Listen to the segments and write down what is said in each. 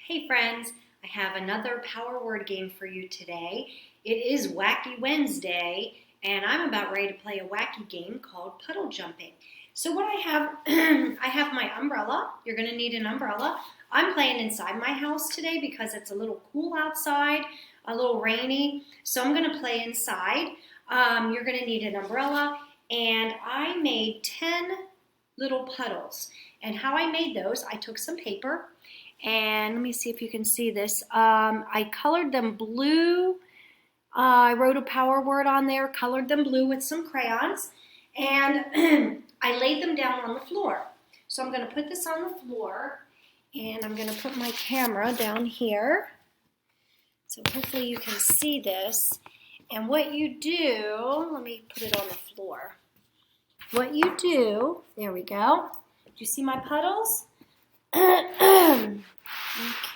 Hey friends, I have another power word game for you today. It is Wacky Wednesday, and I'm about ready to play a wacky game called puddle jumping. So what I have, I have my umbrella. You're going to need an umbrella. I'm playing inside my house today because it's a little cool outside, a little rainy. So I'm going to play inside. You're going to need an umbrella, and I made 10 little puddles. And how I made those, I took some paper, and let me see if you can see this. I colored them blue. I wrote a power word on there, colored them blue with some crayons, and I laid them down on the floor. So I'm going to put this on the floor, and I'm going to put my camera down here. So hopefully you can see this. And what you do, let me put it on the floor. What you do, there we go. Do you see my puddles?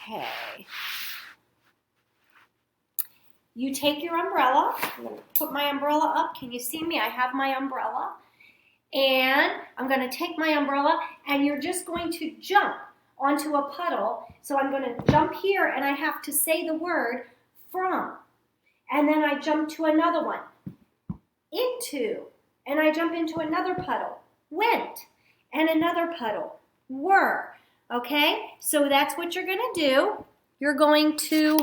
Okay. You take your umbrella. I'm going to put my umbrella up. Can you see me? I have my umbrella. And I'm going to take my umbrella, and you're just going to jump onto a puddle. So I'm going to jump here, and I have to say the word from. And then I jump to another one. Into. And I jump into another puddle. Went. And another puddle. Were. Okay, so that's what you're going to do. You're going to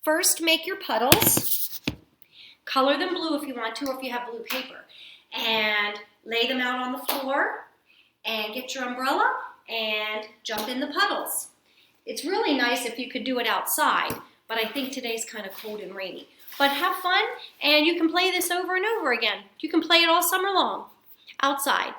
first make your puddles, color them blue if you want to, or if you have blue paper, and lay them out on the floor, and get your umbrella, and jump in the puddles. It's really nice if you could do it outside, but I think today's kind of cold and rainy. But have fun, and you can play this over and over again. You can play it all summer long, outside.